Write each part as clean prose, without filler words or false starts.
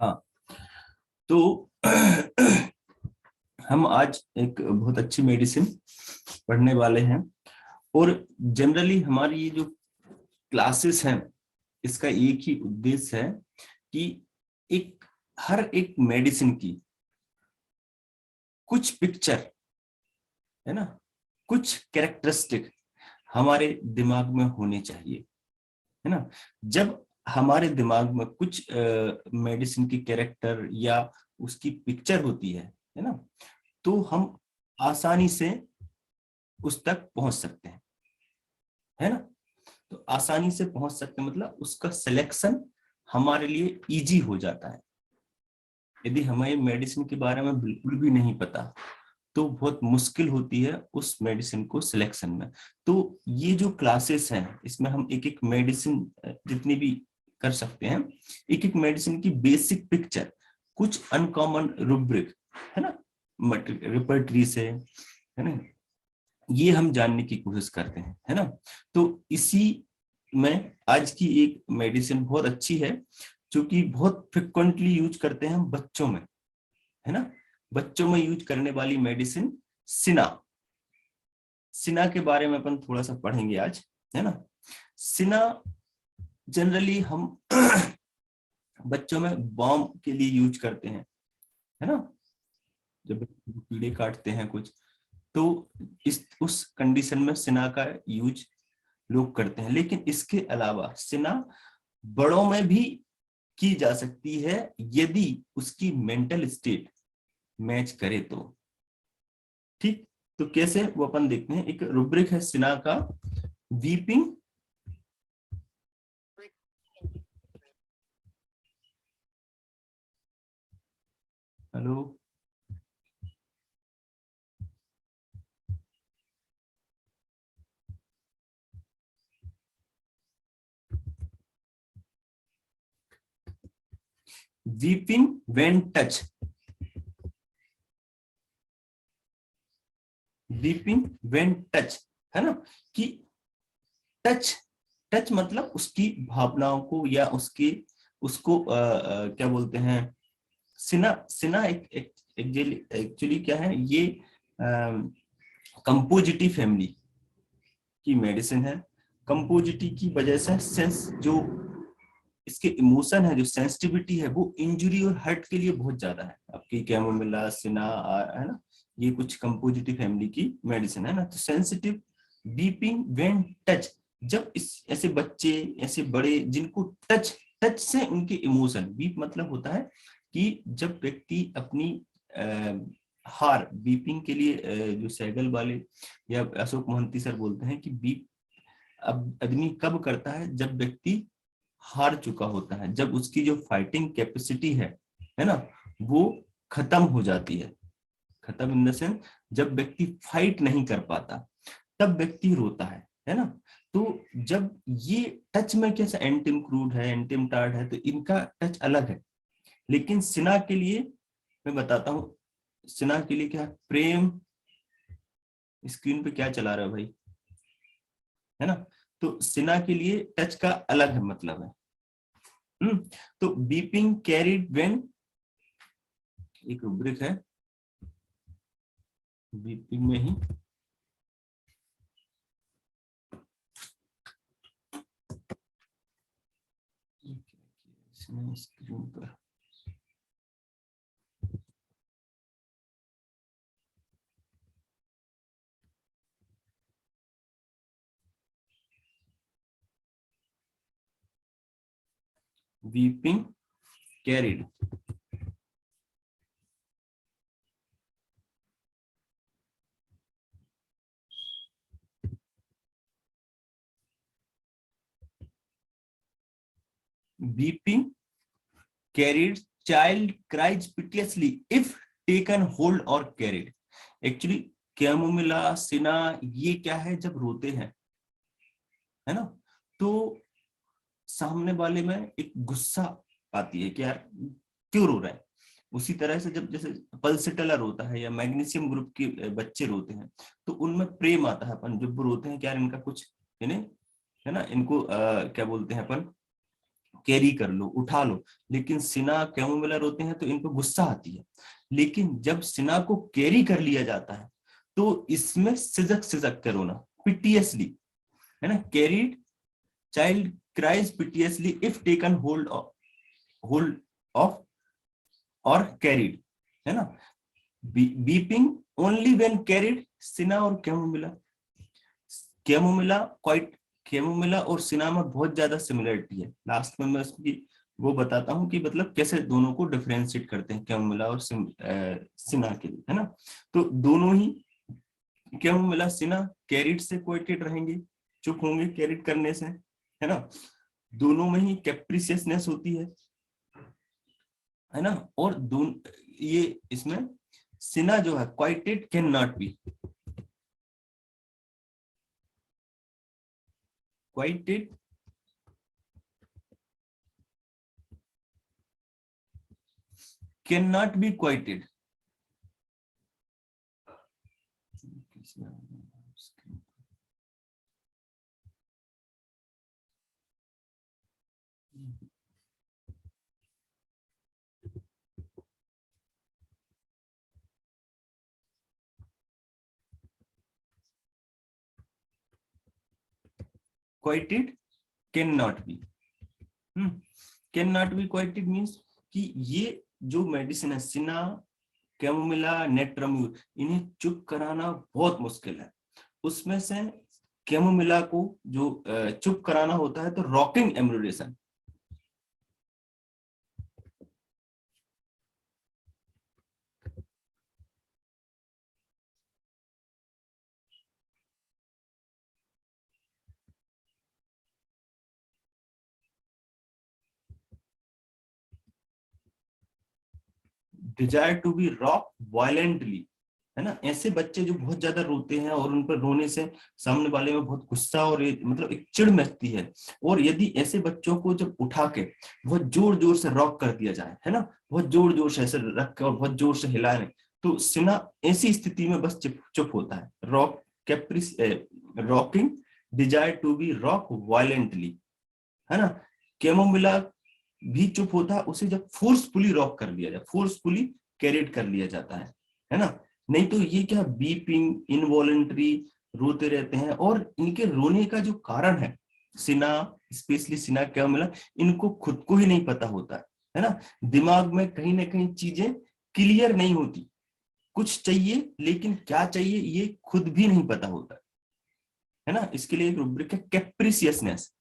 हाँ, तो हम आज एक बहुत अच्छी मेडिसिन पढ़ने वाले हैं। और जनरली हमारी ये जो क्लासेस हैं, इसका एक ही उद्देश्य है कि हर एक मेडिसिन की कुछ पिक्चर, है ना, कुछ कैरेक्टरिस्टिक हमारे दिमाग में होने चाहिए, है ना। जब हमारे दिमाग में कुछ मेडिसिन की कैरेक्टर या उसकी पिक्चर होती है ना, तो हम आसानी से उस तक पहुंच सकते हैं, है ना। तो आसानी से पहुंच सकते हैं मतलब उसका सिलेक्शन हमारे लिए इजी हो जाता है। यदि हमें मेडिसिन के बारे में बिल्कुल भी नहीं पता तो बहुत मुश्किल होती है उस मेडिसिन को सिलेक्शन में। तो ये जो क्लासेस हैं, इसमें हम एक एक मेडिसिन जितनी भी कर सकते हैं, एक एक मेडिसिन की बेसिक पिक्चर, कुछ अनकॉमन रूब्रिक, है ना, रिपर्टरी से, है ना, ये हम जानने की कोशिश करते हैं, है ना। तो इसी में आज की एक मेडिसिन बहुत अच्छी है, जो कि बहुत फ्रिक्वेंटली यूज करते हैं हम बच्चों में, है ना। बच्चों में यूज करने वाली मेडिसिन सिना। सिना के बारे में अपन थोड़ा सा पढ़ेंगे आज, है ना। सिना जनरली हम बच्चों में बॉम्ब के लिए यूज करते हैं, है ना। जब कीड़े काटते हैं कुछ, तो इस उस कंडीशन में सिना का यूज लोग करते हैं। लेकिन इसके अलावा सिना बड़ों में भी की जा सकती है यदि उसकी मेंटल स्टेट मैच करे तो। ठीक, तो कैसे वो अपन देखते हैं। एक रुब्रिक है सिना का, weeping, hello, weeping when touch, weeping when touch, है ना। कि टच, टच मतलब उसकी भावनाओं को या उसकी उसको क्या बोलते हैं, सिना। सिना एक एक्चुअली क्या है ये, कंपोजिटिव फैमिली की मेडिसिन है। कंपोजिटी की वजह से सेंस जो इसके इमोशन है, जो सेंसिटिविटी है, वो इंजुरी और हर्ट के लिए बहुत ज्यादा है। आपकी कैमोमिला, सिना, है ना, ये कुछ कंपोजिटिव फैमिली की मेडिसिन है ना। तो सेंसिटिव, बीपिंग व्हेन टच, जब इस ऐसे बच्चे, ऐसे बड़े जिनको टच, टच से उनके इमोशन, बीप मतलब होता है कि जब व्यक्ति अपनी हार, बीपिंग के लिए जो सैगल वाले या अशोक मोहंती सर बोलते हैं कि बीप अब आदमी कब करता है, जब व्यक्ति हार चुका होता है, जब उसकी जो फाइटिंग कैपेसिटी है ना, वो खत्म हो जाती है। खत्म इन द सेंस, जब व्यक्ति फाइट नहीं कर पाता तब व्यक्ति रोता है ना। तो जब ये टच में कैसा, एंटिम क्रूड है, एंटिम टार्ड है, तो इनका टच अलग है। लेकिन सिना के लिए मैं बताता हूँ, सिना के लिए क्या है, प्रेम, स्क्रीन पे क्या चला रहा है भाई, है ना। तो सिना के लिए टच का अलग है मतलब है। तो बीपिंग कैरिड व्हेन, एक रूब्रिक है बीपिंग में ही, स्क्रीन पर weeping carried, weeping carried, child cries piteously if taken hold और कैरिड। एक्चुअली कैमोमिला, सिना, ये क्या है, जब रोते हैं, है ना, तो सामने वाले में एक गुस्सा आती है कि यार क्यों रो रहा है। उसी तरह से जब जैसे पल्सिटला रोता है या मैग्नीशियम ग्रुप के बच्चे रोते हैं, तो उनमें प्रेम आता है। अपन जब वो रोते हैं कि यार इनका कुछ, इन्हें, है ना, इनको क्या बोलते हैं अपन, कैरी कर लो, उठा लो। लेकिन सिना कैमोमिला रोते हैं तो इनको गुस्सा आती है। लेकिन जब सिना को कैरी कर लिया जाता है तो इसमें सिजक सिजक के रोना, पिटियसली, है ना। Carried child cries piteously if taken hold of और कैरीड, है ना। Weeping only when carried, Cina और कैमोमिला। कैमोमिला क्वाइट, कैमोमिला और सिना में बहुत ज्यादा सिमिलरिटी है। लास्ट में मैं उसकी वो बताता हूँ कि मतलब कैसे दोनों को डिफरेंशिएट करते हैं कैमोमिला और सिना के लिए, है ना। तो दोनों ही कैमोमिला सिना कैरिड से कोएटेड रहेंगे, चुप होंगे कैरिड करने से, है ना। दोनों में ही कैप्रिसियसनेस होती है ना। और दोनों ये इसमें सिना जो है quieted can not be, quieted can not be quieted. Quieted can not be, can not be quieted means कि ये जो मेडिसिन है सिना कैमोमिला नेट्रम्यूर, इन्हें चुप कराना बहुत मुश्किल है। उसमें से कैमोमिला को जो चुप कराना होता है तो rocking amelioration, desire to be rock violently, है ना। ऐसे बच्चे जो बहुत ज्यादा रोते हैं और उन पर रोने से सामने वाले में बहुत गुस्सा और मतलब एक चिढ़ मचती है, और यदि ऐसे बच्चों को जब उठा के बहुत जोर जोर से रॉक कर दिया जाए, है ना, बहुत जोर जोर से ऐसे रख के और बहुत जोर से हिलाए, तो सिना ऐसी स्थिति में बस चुप चुप होता है। Rock caprice rocking desire to be rock violently, है ना। कैमोमिला भी चुप होता है उसे जब फोर्सफुली रॉक कर लिया जाए, फोर्सफुली कैरिड कर लिया जाता है ना। नहीं तो ये क्या बीपिंग इनवॉलेंटरी रोते रहते हैं, और इनके रोने का जो कारण है सिना, स्पेशली सिना कैमोमिला, इनको खुद को ही नहीं पता होता है ना। दिमाग में कहीं ना कहीं चीजें क्लियर नहीं होती, कुछ चाहिए लेकिन क्या चाहिए ये खुद भी नहीं पता होता है ना। इसके लिए एक रूब्रिक है कैप्रिसियसनेस।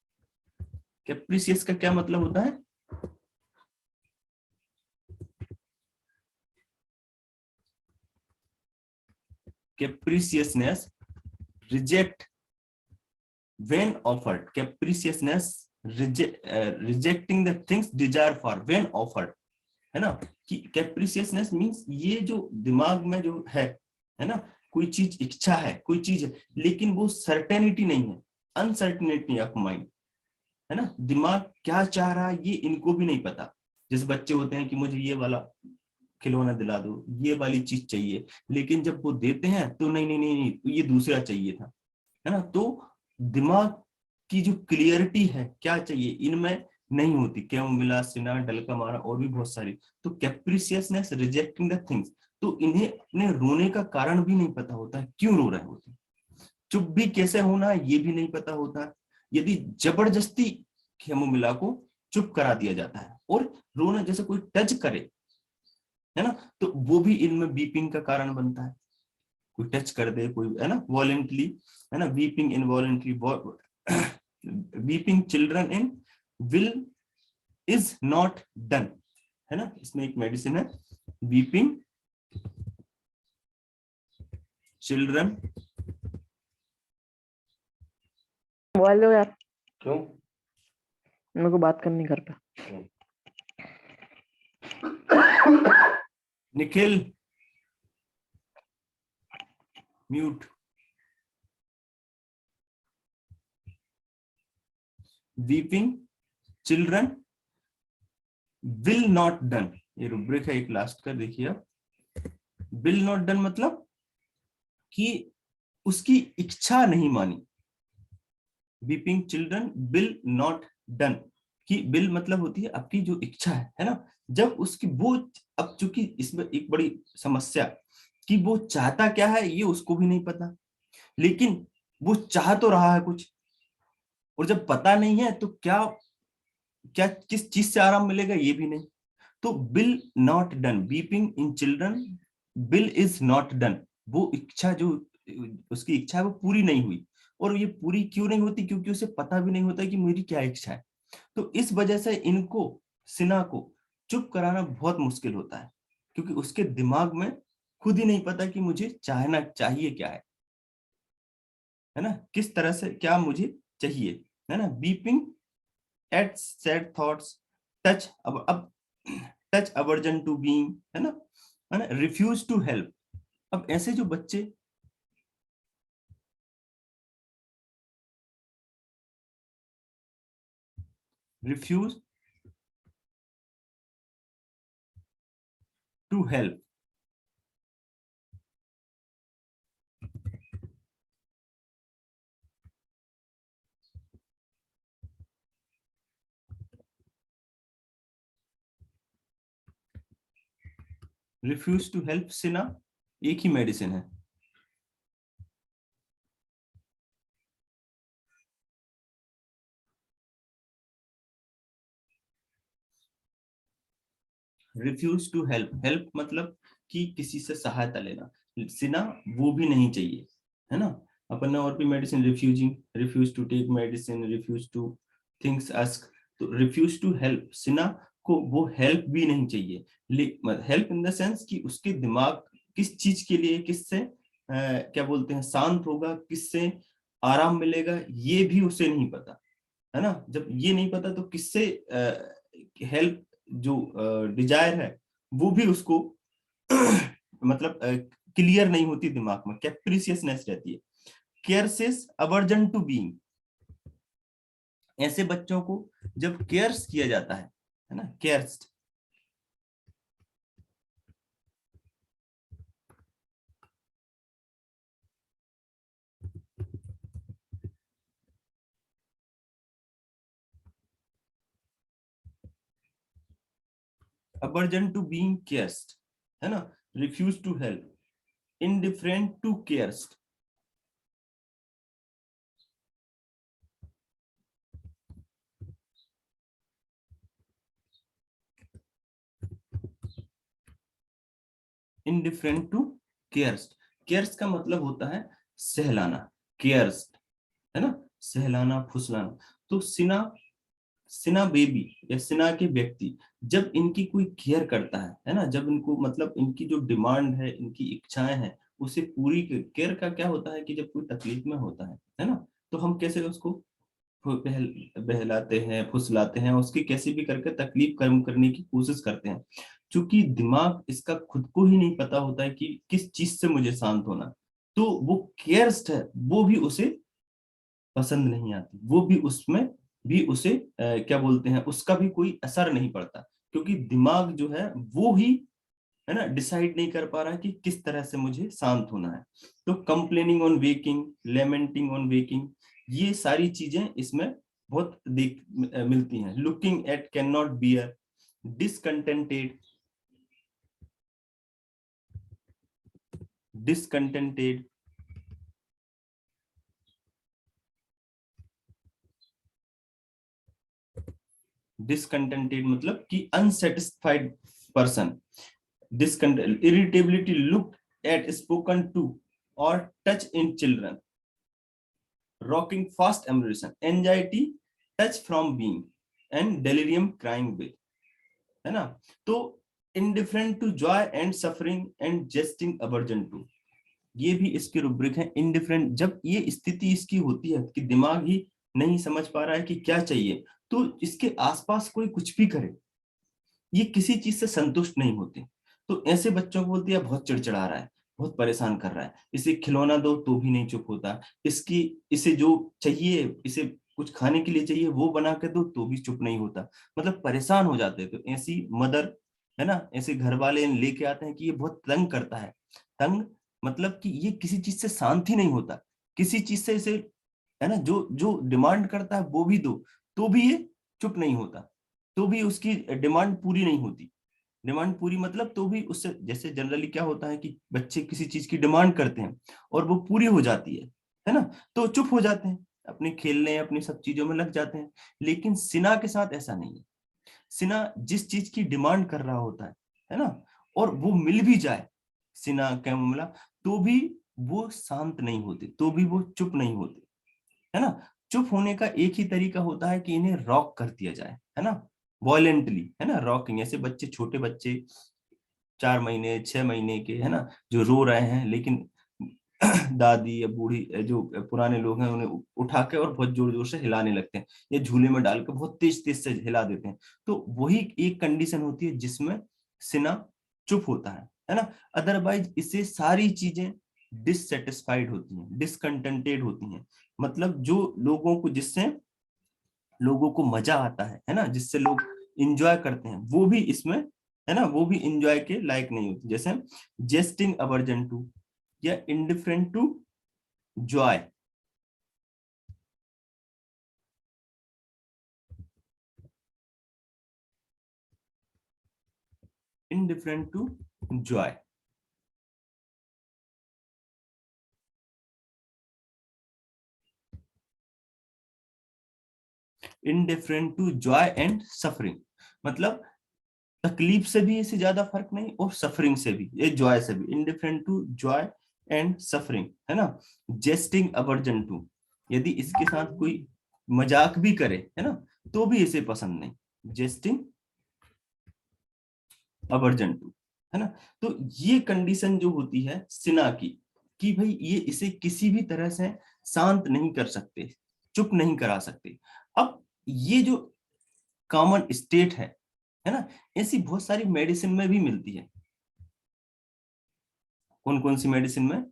कैप्रिसियस का क्या मतलब होता है? capriciousness reject when offered, capriciousness rejecting the things desired for when offered, है ना। कि कैप्रिसियसनेस मींस ये जो दिमाग में जो है ना, कोई चीज इच्छा है, कोई चीज है लेकिन वो सर्टेनिटी नहीं है, अनसर्टेनिटी ऑफ माइंड, है ना। दिमाग क्या चाह रहा है ये इनको भी नहीं पता। जैसे बच्चे होते हैं कि मुझे ये वाला खिलौना दिला दो, ये वाली चीज चाहिए, लेकिन जब वो देते हैं तो नहीं नहीं नहीं, नहीं ये दूसरा चाहिए था, है ना। तो दिमाग की जो क्लियरिटी है क्या चाहिए इनमें नहीं होती। कैमोमिला सिना डलका मारा और भी बहुत सारी। तो कैप्रिसियसनेस रिजेक्टिंग द थिंग्स, तो इन्हें अपने रोने का कारण भी नहीं पता होता है, क्यों रो रहे होते। चुप भी कैसे होना है ये भी नहीं पता होता। यदि जबरदस्ती कैमोमिला को चुप करा दिया जाता है और रोना जैसे कोई टच करे, है ना, तो वो भी इनमें बीपिंग का कारण बनता है। कोई टच कर दे कोई, है ना, वॉलेंटली, है ना, weeping involuntary, weeping children in will is not done, है ना। इसमें एक मेडिसिन है वीपिंग चिल्ड्रन। मोबाइल दो यार, क्यों? मेरे को बात करनी घर पे। Nikhil mute. Weeping children will not done, ये रूब्रिक है एक लास्ट का, देखिए आप। विल नॉट डन मतलब कि उसकी इच्छा नहीं मानी। Weeping children will not done, कि बिल मतलब होती है आपकी जो इच्छा है ना, जब उसकी वो, अब चूंकि इसमें एक बड़ी समस्या कि वो चाहता क्या है ये उसको भी नहीं पता, लेकिन वो चाह तो रहा है कुछ, और जब पता नहीं है तो क्या क्या किस चीज से आराम मिलेगा ये भी नहीं। तो bill not done, beeping in children, bill is not done, वो इच्छा जो उसकी इच्छा है वो पूरी नहीं हुई। और ये पूरी क्यों नहीं होती, क्योंकि उसे पता भी नहीं होता कि मेरी क्या इच्छा है। तो इस वजह से इनको, सिन्हा को चुप कराना बहुत मुश्किल होता है, क्योंकि उसके दिमाग में खुद ही नहीं पता कि मुझे चाहना चाहिए क्या है ना, किस तरह से क्या मुझे चाहिए, है ना। Weeping at sad thoughts, touch अब टच अवर्जन टू बीइंग, है ना, रिफ्यूज टू हेल्प। अब ऐसे जो बच्चे refuse to help, refuse to help cina एक ही मेडिसिन है। रिफ्यूज टू हेल्प, हेल्प मतलब कि किसी से सहायता लेना, सिन्हा वो भी नहीं चाहिए, है ना। अपन ने और भी medicine, refusing, refuse to take medicine, refuse to things ask. तो रिफ्यूज टू हेल्प, सिन्हा को वो हेल्प भी नहीं चाहिए। हेल्प इन द सेंस कि उसके दिमाग किस चीज के लिए, किससे क्या बोलते हैं शांत होगा, किससे आराम मिलेगा, ये भी उसे नहीं पता, है ना। जब ये नहीं पता तो किससे हेल्प जो डिजायर है वो भी उसको मतलब क्लियर नहीं होती, दिमाग में कैप्रिसियसनेस रहती है। केयरसेस अवर्जन टू बीइंग, ऐसे बच्चों को जब केयर्स किया जाता है ना, cares, aversion to being cares, है ना, refuse to help, indifferent to cares, indifferent to cares. Cares का मतलब होता है सहलाना, केयर्स, है ना, सहलाना फुसलाना। तो सिन्हा, सिन्हा बेबी या सिन्हा के व्यक्ति जब इनकी कोई केयर करता है ना, जब इनको मतलब इनकी जो डिमांड है, इनकी इच्छाएं हैं, उसे पूरी, केयर का क्या होता है कि जब कोई तकलीफ में होता है ना, तो हम कैसे उसको बहलाते हैं, फुसलाते हैं, उसकी कैसे भी करके तकलीफ कम करने की कोशिश करते हैं। क्योंकि दिमाग इसका खुद को ही नहीं पता होता है कि किस चीज से मुझे शांत होना, तो वो केयर्स है वो भी उसे पसंद नहीं आती, वो भी उसमें भी उसे क्या बोलते हैं, उसका भी कोई असर नहीं पड़ता, क्योंकि दिमाग जो है वो ही, है ना, डिसाइड नहीं कर पा रहा है कि किस तरह से मुझे शांत होना है। तो complaining on waking, lamenting on waking, ये सारी चीजें इसमें बहुत देख मिलती हैं। Looking at can not bear, discontented, discontented, discontented मतलब कि unsatisfied person, discontent, irritability looked at, spoken to or touch in children, rocking fast emulation, anxiety, touch from being, and delirium crying with, है ना। तो indifferent to joy and suffering and jesting aversion to, ये भी इसके rubric है। indifferent, जब ये स्थिति इसकी होती है कि दिमाग ही नहीं समझ पा रहा है कि क्या चाहिए, तो इसके आसपास कोई कुछ भी करे ये किसी चीज से संतुष्ट नहीं होते। तो ऐसे बच्चों को बोलती है बहुत चिड़चिड़ा रहा है, बहुत परेशान कर रहा है, इसे खिलौना दो तो भी नहीं चुप होता, इसकी, इसे जो चाहिए, इसे कुछ खाने के लिए चाहिए वो बना के दो तो भी चुप नहीं होता, मतलब परेशान हो जाते हैं। तो ऐसी मदर, है ना, ऐसे घर वाले लेके आते हैं कि ये बहुत तंग करता है। तंग मतलब कि ये किसी चीज से शांत ही नहीं होता, किसी चीज से इसे, है ना, जो जो डिमांड करता है वो भी दो तो भी ये, है ना, जो जो डिमांड करता है वो भी दो, तो भी ये, है ना, जो जो डिमांड करता है वो भी दो तो भी ये, है ना, जो जो डिमांड करता है वो भी दो तो भी ये, है ना, जो जो डिमांड करता है वो भी दो तो भी ये, है ना, जो जो डिमांड करता है वो भी दो तो भी ये चुप नहीं होता, तो भी उसकी डिमांड पूरी नहीं होती। डिमांड पूरी मतलब तो भी उससे, जैसे जनरली क्या होता है कि बच्चे किसी चीज की डिमांड करते हैं और वो पूरी हो जाती है ना, तो चुप हो जाते हैं, अपने खेलने अपनी सब चीजों में लग जाते हैं। लेकिन सिन्हा के साथ ऐसा नहीं है। सिन्हा जिस चीज की डिमांड कर रहा होता है ना, और वो मिल भी जाए, सिन्हा कैमोमिला, तो भी वो शांत नहीं होते, तो भी वो चुप नहीं होते, है ना। चुप होने का एक ही तरीका होता है कि इन्हें रॉक कर दिया जाए, है ना, वॉयलेंटली, है ना, रॉकिंग। ऐसे बच्चे, छोटे बच्चे 4 महीने 6 महीने के, है ना, जो रो रहे हैं, लेकिन दादी या बूढ़ी जो पुराने लोग हैं उन्हें उठा के और बहुत जोर जोर से हिलाने लगते हैं, या झूले में डाल के बहुत तेज तेज से हिला देते हैं। तो वही एक कंडीशन होती है जिसमें सिन्हा चुप होता है ना। अदरवाइज इससे सारी चीजें डिससेटिस्फाइड होती हैं, डिसकंटेंटेड होती हैं। मतलब जो लोगों को, जिससे लोगों को मजा आता है ना, जिससे लोग इंजॉय करते हैं, वो भी इसमें, है ना, वो भी इंजॉय के लायक नहीं होती। जैसे जेस्टिंग अवर्जन टू, या indifferent to joy. indifferent to joy। indifferent to joy and suffering, मतलब तकलीफ से भी इसे ज्यादा फर्क नहीं, और सफरिंग से भी, ये जॉय से भी, indifferent to joy and suffering, है ना। jesting aversion to, यदि इसके साथ कोई मजाक भी करे, है ना, तो भी इसे पसंद नहीं, jesting aversion to, है ना। तो ये कंडीशन जो होती है सिन्हा की, कि भाई ये इसे किसी भी तरह से शांत नहीं कर सकते, चुप नहीं करा सकते। अब ये जो कॉमन स्टेट है ना, ऐसी बहुत सारी मेडिसिन में भी मिलती है। कौन कौन सी मेडिसिन में?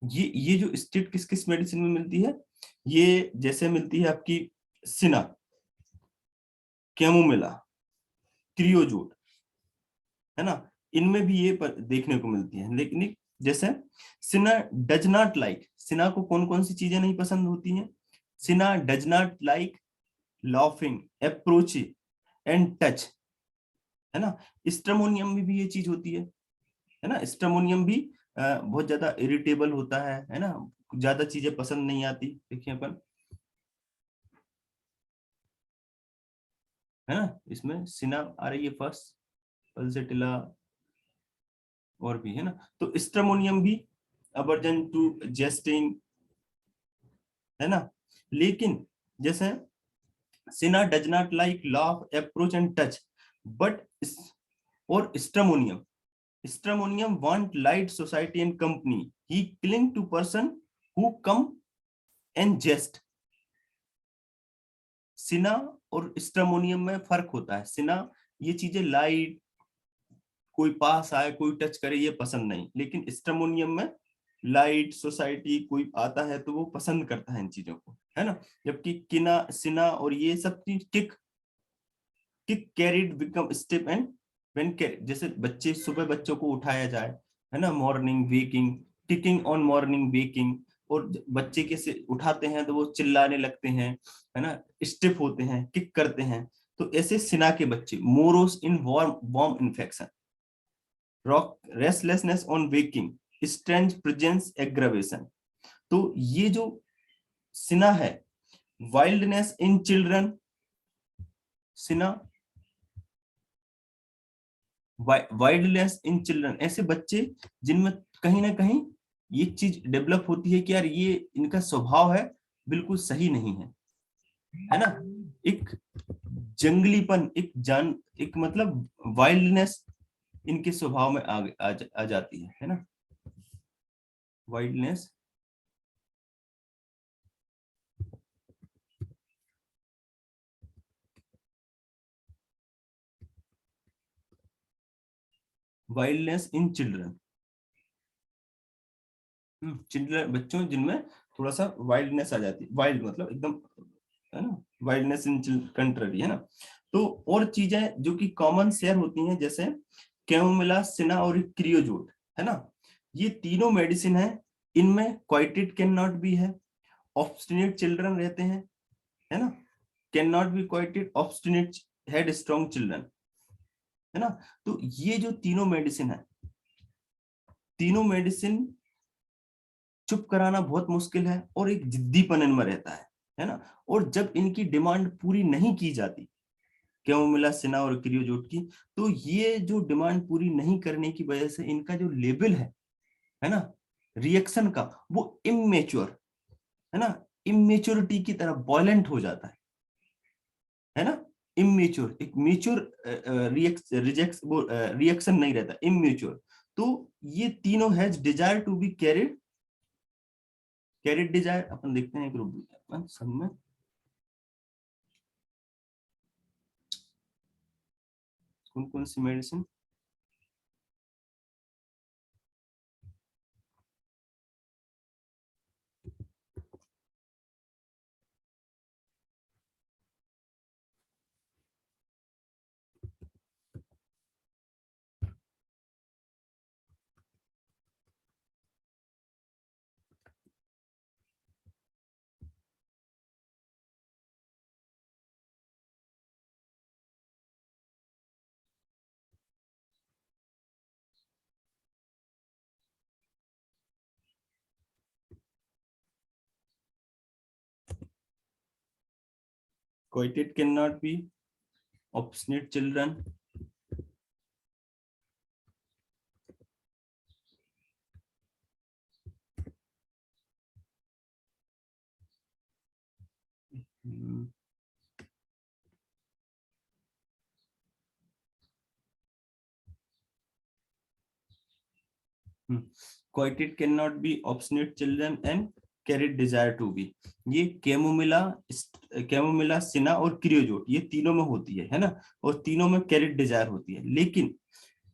ये जो स्टेट किस किस मेडिसिन में मिलती है? ये जैसे मिलती है आपकी सिना, कैमोमिला, क्रियोजोट, है ना, इनमें भी ये देखने को मिलती है। लेकिन जैसे Cina does not like, Cina को कौन कौन सी चीजें नहीं पसंद होती हैं? Cina does not like laughing, approach and touch, है ना। स्ट्रेमोनियम में भी ये चीज होती है ना। स्ट्रेमोनियम भी बहुत ज्यादा इरिटेबल होता है ना, ज्यादा चीजें पसंद नहीं आती। देखिए अपन, है ना, इसमें सिना आ रही है फर्स्ट, पल्सेटिला और भी, है ना। तो स्ट्रेमोनियम भी अवर्जन टू जेस्टिंग, है ना। लेकिन जैसे Cina does not like laugh, approach and touch, but और Stramonium want light society and company, he cling to person who come and jest. Cina और स्ट्रेमोनियम में फर्क होता है। सिना ये चीजें लाइट, कोई पास आए कोई टच करे ये पसंद नहीं, लेकिन स्ट्रेमोनियम में लाइट सोसाइटी कोई आता है तो वो पसंद करता है इन चीजों को, है ना। जबकि किना सिना और ये सब चीज kick, kick carried become step and when carried, जैसे बच्चे सुबह बच्चों को उठाया जाए, है ना, morning waking, kicking on morning waking, और बच्चे के से उठाते हैं तो वो चिल्लाने लगते हैं, है ना, स्टिफ होते हैं, किक करते हैं। तो ऐसे सिना के बच्चे morose in worm worm infection, rock restlessness on waking, strange presence aggravation. तो ये जो सिना है, wildness in children, cina wildness in children, ऐसे बच्चे जिनमें कहीं ना कहीं ये चीज डेवलप होती है कि यार ये इनका स्वभाव है बिल्कुल सही नहीं है ना। एक जंगलीपन, एक जान, एक मतलब वाइल्डनेस इनके स्वभाव में आ जाती है ना, wildness. Wildness in children, children बच्चों जिनमें थोड़ा सा वाइल्डनेस आ जाती है, वाइल्ड मतलब एकदम, है ना, वाइल्डनेस इन कंट्री, है ना। तो और चीजें जो कि कॉमन शेयर होती हैं, जैसे कैमोमिला, सिना और क्रियोजोट, है ना, ये तीनों मेडिसिन है, इनमें क्वाइटेड कैन नॉट बी है, ऑब्स्टिनेट चिल्ड्रन रहते हैं, है ना, can not be quieted, obstinate head strong children, है ना। तो ये जो तीनों मेडिसिन है, तीनों मेडिसिन चुप कराना बहुत मुश्किल है और एक जिद्दीपन इनमें रहता है ना। और जब इनकी डिमांड पूरी नहीं की जाती, कैमोमिला, सिना और क्रियोजोट की, तो ये जो डिमांड पूरी नहीं करने की वजह से इनका जो लेवल है ना, रिएक्शन का, वो इमेच्योर, है ना, इमेच्योरिटी की तरह वॉयलेंट हो जाता है ना। इमेच्योर, एक मेच्योर रिएक्शन नहीं रहता, इमेच्योर। तो ये तीनों has desire to be carried, carried desire अपन देखते हैं ग्रुप अपन सब में। कौन कौन सी medicine, coited cannot be, obstinate children, coited cannot be, obstinate children and carried desire to be। ये कैमोमिला, कैमोमिला, सिना और क्रियोजोट, ये तीनों में होती है ना, और तीनों में कैरिड डिजायर होती है। लेकिन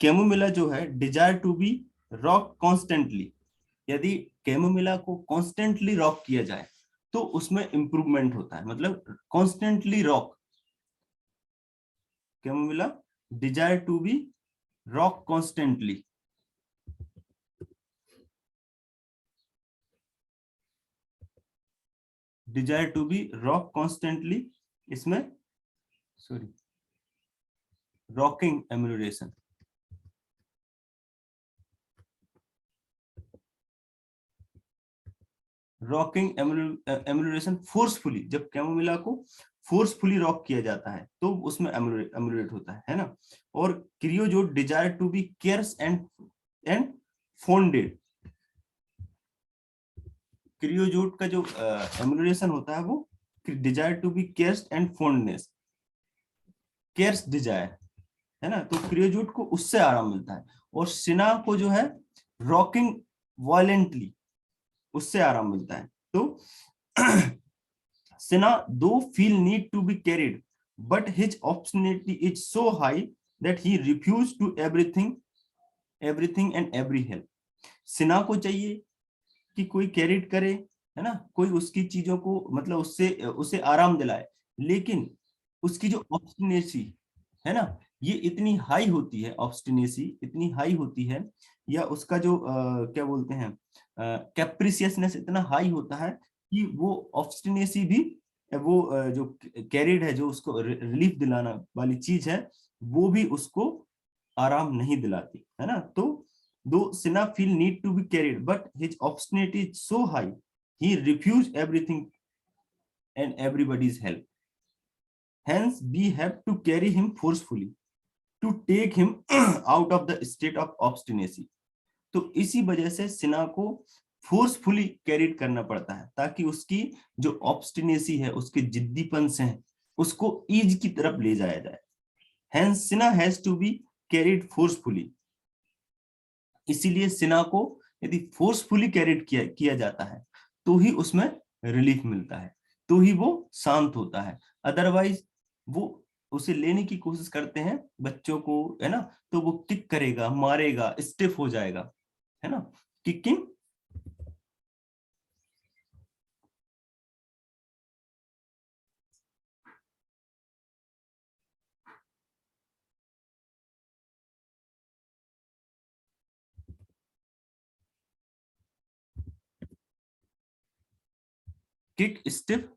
कैमोमिला जो है, desire to be rock constantly, यदि कैमोमिला को कॉन्स्टेंटली रॉक किया जाए तो उसमें इंप्रूवमेंट होता है, मतलब constantly rock, Chamomilla desire to be rock constantly, desire to be rock constantly, इसमें sorry rocking amelioration, rocking amelioration forcefully, जब कैमोमिला को फोर्सफुली रॉक किया जाता है तो उसमें एम्यूलेट होता है ना। और Kreosote desire to be caressed and fondled, Kreosote का जो एम्यूलेशन होता है वो desire to be caressed and fondness, caress desire, है ना। तो क्रियोजोट को उससे आराम मिलता है, और सिना को जो है रॉकिंग वायलेंटली, उससे आराम मिलता है। तो Cina though feel need to be carried, but his obstinacy is so high that he refuse to everything and every help. Cina को चाहिए कि कोई कैरिड करे, है ना, कोई उसकी चीजों को मतलब उससे उसे आराम दिलाए, लेकिन उसकी जो ऑब्स्टिनेसी है ना, ये इतनी हाई होती है, ऑब्स्टिनेसी इतनी हाई होती है, या उसका जो क्या बोलते हैं, कैप्रिसियसनेस इतना हाई होता है कि वो ऑब्स्टिनेसी भी, वो जो कैरिड है, जो उसको रिलीफ दिलाना वाली चीज है, वो भी उसको आराम नहीं दिलाती, है ना। तो though Cina feel need to be carried but his obstinacy is so high, he refused everything and everybody's help, hence we have to carry him forcefully to take him out of the state of obstinacy। तो इसी वजह से सिना को forcefully carried करना पड़ता है, ताकि उसकी जो ऑब्स्टिनेसी है, उसके जिद्दीपन से है, उसको ईज की तरफ ले जाया जाए। hence cina has to be carried forcefully, इसीलिए सिना को यदि फोर्सफुली कैरिड किया जाता है तो ही उसमें रिलीफ मिलता है, तो ही वो शांत होता है। अदरवाइज वो उसे लेने की कोशिश करते हैं बच्चों को, है ना, तो वो किक करेगा, मारेगा, स्टिफ हो जाएगा, है ना, kicking. Kick stiff,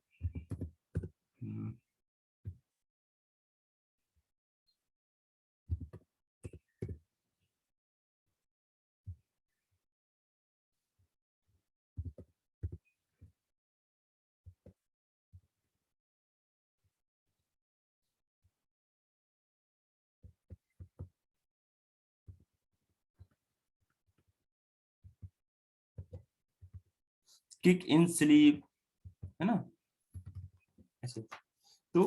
kick in sleep, है ना ऐसे। तो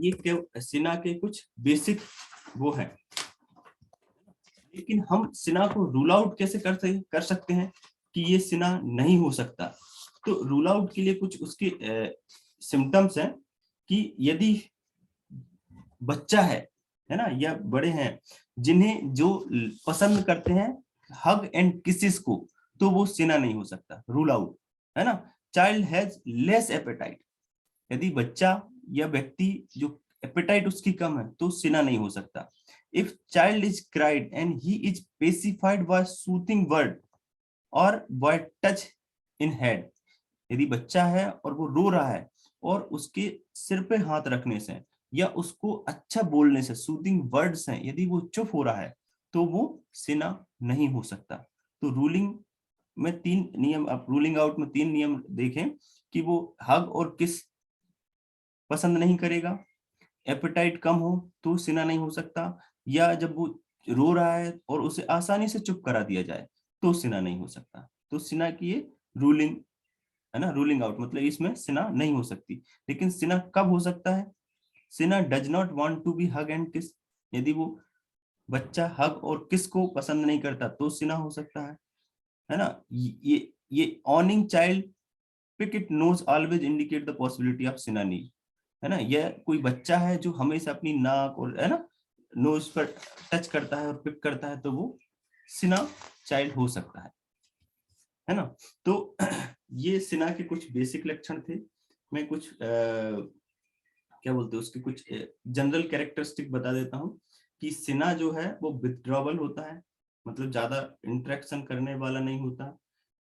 ये क्या सिना के कुछ बेसिक वो है, लेकिन हम सिना को रूल आउट कैसे कर सकते हैं कि ये सिना नहीं हो सकता। तो रूल आउट के लिए कुछ उसके सिम्टम्स हैं कि यदि बच्चा है ना, या बड़े हैं जिन्हें जो पसंद करते हैं हग एंड किसेस को, तो वो सिना नहीं हो सकता, रूल आउट, है ना। चाइल्ड हैज लेस एपेटाइट, यदि बच्चा या व्यक्ति जो एपेटाइट उसकी कम है तो सिना नहीं हो सकता। If child is cried and he is pacified by soothing word or by touch in head, यदि बच्चा है और वो रो रहा है और उसके सिर पे हाथ रखने से या उसको अच्छा बोलने से, सूदिंग वर्ड्स हैं, यदि वो चुप हो रहा है तो वो सिना नहीं हो सकता। तो रूलिंग में 3 नियम, आप रूलिंग आउट में 3 नियम देखें कि वो हग और किस पसंद नहीं करेगा, एपेटाइट कम हो तो सिना नहीं हो सकता, या जब वो रो रहा है और उसे आसानी से चुप करा दिया जाए तो सिना नहीं हो सकता। तो सिना की ये रूलिंग है ना, रूलिंग आउट मतलब इसमें सिना नहीं हो सकती। लेकिन सिना कब हो सकता है? Cina does not want to be hug and kiss, यदि वो बच्चा हग और किस को पसंद नहीं करता तो सिना हो सकता है ना। ये whining child pick it nose always indicate the possibility of cina need, है ना। यह कोई बच्चा है जो हमेशा अपनी नाक और है ना नोज पर टच करता है और पिक करता है तो वो सिना चाइल्ड हो सकता है ना। तो ये सिना के कुछ बेसिक लक्षण थे। मैं कुछ क्या बोलते हैं उसके कुछ जनरल कैरेक्टरिस्टिक बता देता हूँ कि सिना जो है वो विथड्रॉवल होता है, मतलब ज्यादा इंटरेक्शन करने वाला नहीं होता,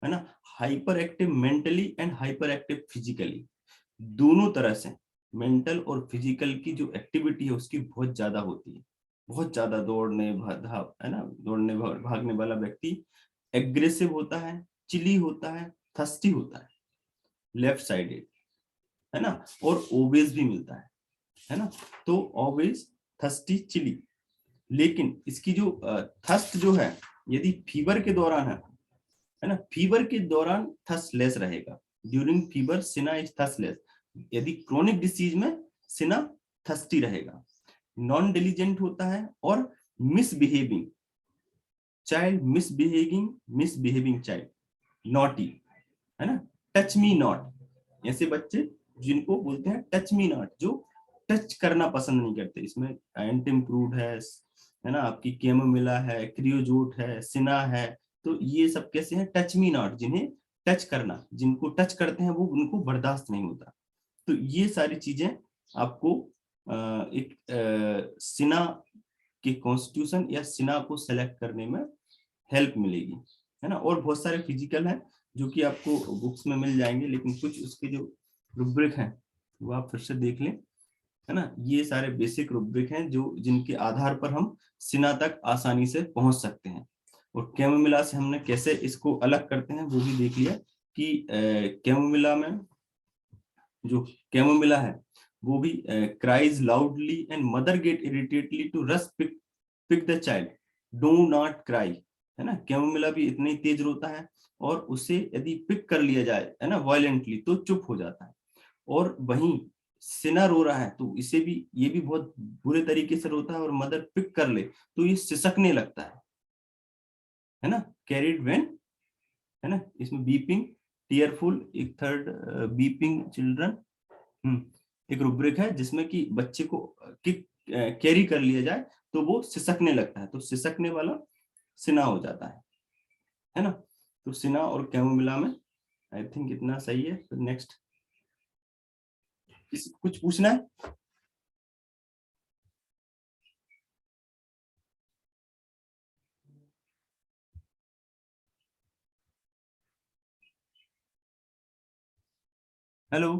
है ना। Hyper active mentally and hyper active physically, दोनों तरह से मेंटल और फिजिकल की जो एक्टिविटी है उसकी बहुत ज्यादा होती है। बहुत ज्यादा दौड़ने है ना, दौड़ने भागने वाला व्यक्ति एग्रेसिव होता है, चिली होता है, थस्टी होता है, लेफ्ट साइडेड, है ना, और ओबेस भी मिलता है ना। तो ओबेस, थस्टी, चिली। लेकिन इसकी जो थस्ट जो है, यदि फीवर के दौरान है ना, फीवर के दौरान थस्ट लेस रहेगा, during fever Cina is thirstless. यदि क्रोनिक डिसीज में सिना थस्टी रहेगा। नॉन डिलीजेंट होता है और misbehaving child, misbehaving child, naughty, है ना। टच मी नॉट, ऐसे बच्चे जिनको बोलते हैं टच मी नॉट, जो टच करना पसंद नहीं करते। इसमें एंटिम्प्रूड है ना, आपकी कैमोमिला है, क्रियोजोट है, सिना है। तो ये सब कैसे हैं? टच मी नॉट, जिन्हें टच करना, जिनको टच करते हैं वो उनको बर्दाश्त नहीं होता। तो ये सारी चीजें आपको एक सिना के कॉन्स्टिट्यूशन या सिना को सेलेक्ट करने में हेल्प मिलेगी, है ना। और बहुत सारे फिजिकल हैं जो कि आपको बुक्स में मिल जाएंगे, लेकिन कुछ उसके जो रुब्रिक हैं वो आप फिर से देख लें, है ना। ये सारे बेसिक रुब्रिक हैं जो जिनके आधार पर हम सिना तक आसानी से पहुंच सकते हैं। और कैमोमिला से हमने कैसे इसको अलग करते हैं वो भी देख लिया कि कैमोमिला में जो कैमोमिला है वो भी cries loudly and mother get irritatedly to rush pick the child, do not cry, है ना। कैमोमिला भी इतना ही तेज रोता है और उसे यदि पिक कर लिया जाए, है ना, वायलेंटली, तो चुप हो जाता है। और वहीं सिना रो रहा है तो इसे भी, ये भी बहुत बुरे तरीके से रोता है, और मदर पिक कर ले तो ये सिसकने लगता है ना। कैरिड वेन, है ना, इसमें बीपिंग, टीयरफुल, एक थर्ड बीपिंग चिल्ड्रन, एक रुब्रिक है जिसमें कि बच्चे को किक कैरी कर लिया जाए तो वो सिसकने लगता है, तो सिसकने वाला सिना हो जाता है ना। तो सिना और कैमोमिला में आई थिंक इतना सही है। तो नेक्स्ट कुछ पूछना है? हेलो